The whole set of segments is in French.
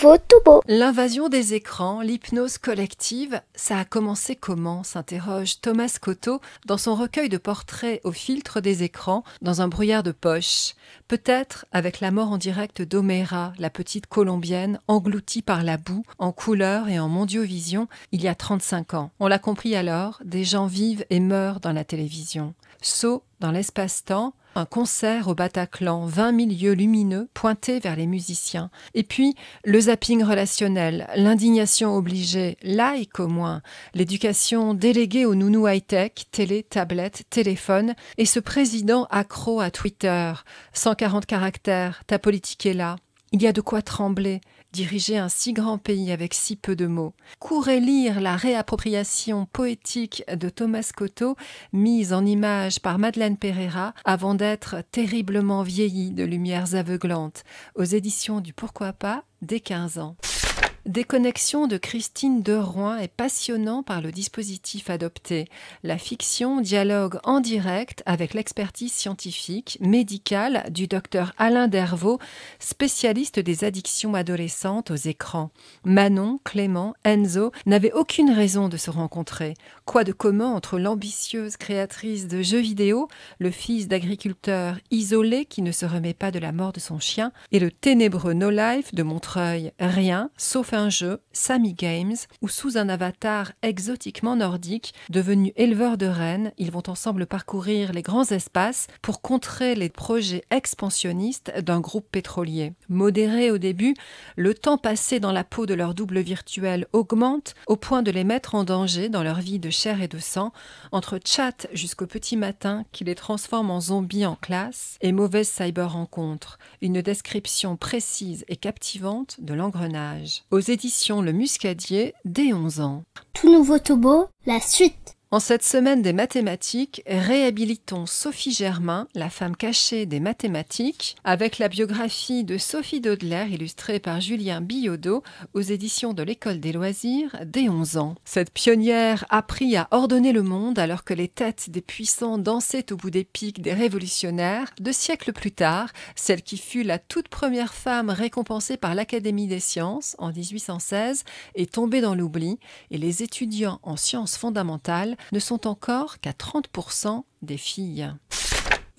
nouveau tout beau. L'invasion des écrans, l'hypnose collective, ça a commencé comment, s'interroge Thomas Cotto dans son recueil de portraits au filtre des écrans dans un brouillard de poche. Peut-être avec la mort en direct d'Omeira, la petite colombienne, engloutie par la boue, en couleur et en mondiovision, il y a 35 ans. On l'a compris alors, des gens vivent et meurent dans la télévision. Saut dans l'espace-temps, un concert au Bataclan, 20 000 yeux lumineux pointés vers les musiciens. Et puis, le zapping relationnel, l'indignation obligée, like au moins, l'éducation déléguée aux nounous high-tech, télé, tablette, téléphone, et ce président accro à Twitter, 140 caractères, ta politique est là. Il y a de quoi trembler, diriger un si grand pays avec si peu de mots. Courez lire la réappropriation poétique de Thomas Cotto, mise en image par Madeleine Pereira, avant d'être terriblement vieillie de lumières aveuglantes, aux éditions du Pourquoi pas, dès 15 ans. Déconnexion de Christine Deroin est passionnant par le dispositif adopté. La fiction dialogue en direct avec l'expertise scientifique, médicale du docteur Alain Dervaux, spécialiste des addictions adolescentes aux écrans. Manon, Clément, Enzo n'avaient aucune raison de se rencontrer. Quoi de commun entre l'ambitieuse créatrice de jeux vidéo, le fils d'agriculteur isolé qui ne se remet pas de la mort de son chien, et le ténébreux no-life de Montreuil? Rien, sauf un jeu, Sammy Games, où sous un avatar exotiquement nordique, devenu éleveur de rennes, ils vont ensemble parcourir les grands espaces pour contrer les projets expansionnistes d'un groupe pétrolier. Modéré au début, le temps passé dans la peau de leur double virtuel augmente au point de les mettre en danger dans leur vie de chair et de sang, entre chat jusqu'au petit matin qui les transforme en zombies en classe et mauvaise cyber rencontre. Une description précise et captivante de l'engrenage. Aux éditions Le Muscadier, dès 11 ans. Tout nouveau tout beau, la suite. En cette semaine des mathématiques, réhabilitons Sophie Germain, la femme cachée des mathématiques, avec la biographie de Sophie Dodler, illustrée par Julien Billaudot, aux éditions de l'École des loisirs, dès 11 ans. Cette pionnière apprit à ordonner le monde alors que les têtes des puissants dansaient au bout des pics des révolutionnaires. 2 siècles plus tard, celle qui fut la toute première femme récompensée par l'Académie des sciences, en 1816, est tombée dans l'oubli, et les étudiants en sciences fondamentales ne sont encore qu'à 30% des filles.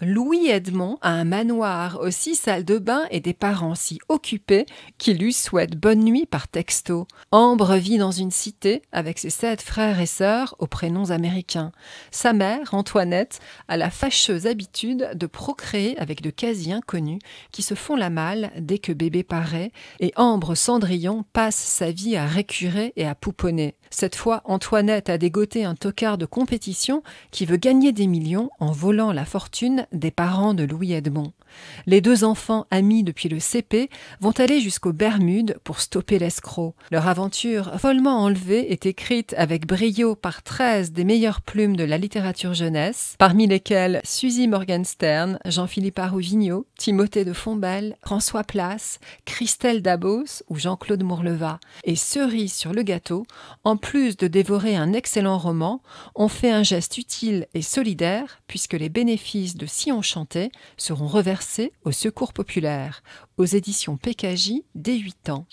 Louis Edmond a un manoir aux 6 salles de bain et des parents si occupés qu'il lui souhaite bonne nuit par texto. Ambre vit dans une cité avec ses 7 frères et sœurs aux prénoms américains. Sa mère, Antoinette, a la fâcheuse habitude de procréer avec de quasi-inconnus qui se font la malle dès que bébé paraît, et Ambre Cendrillon passe sa vie à récurer et à pouponner. Cette fois, Antoinette a dégoté un tocard de compétition qui veut gagner des millions en volant la fortune des parents de Louis Edmond. Les 2 enfants amis depuis le CP vont aller jusqu'aux Bermudes pour stopper l'escroc. Leur aventure follement enlevée est écrite avec brio par 13 des meilleures plumes de la littérature jeunesse, parmi lesquelles Suzy Morgenstern, Jean-Philippe Arouvigno, Timothée de Fontbelle, François Place, Christelle Dabos ou Jean-Claude Mourleva. Et cerise sur le gâteau, en plus de dévorer un excellent roman, on fait un geste utile et solidaire puisque les bénéfices de Si on chantait seront reversés au Secours populaire, aux éditions PKJ, dès 8 ans.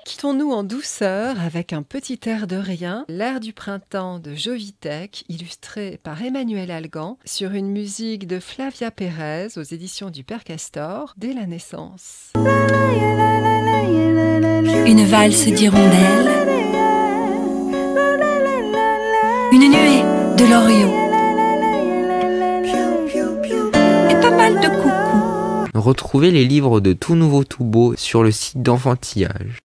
Quittons-nous en douceur avec un petit air de rien, l'air du printemps de Jovitech, illustré par Emmanuel Algan, sur une musique de Flavia Pérez, aux éditions du Père Castor, dès la naissance. Une valse d'hirondelles, une nuée de l'Orient et pas mal de coucous. Retrouvez les livres de Tout Nouveau Tout Beau sur le site d'Enfantillage.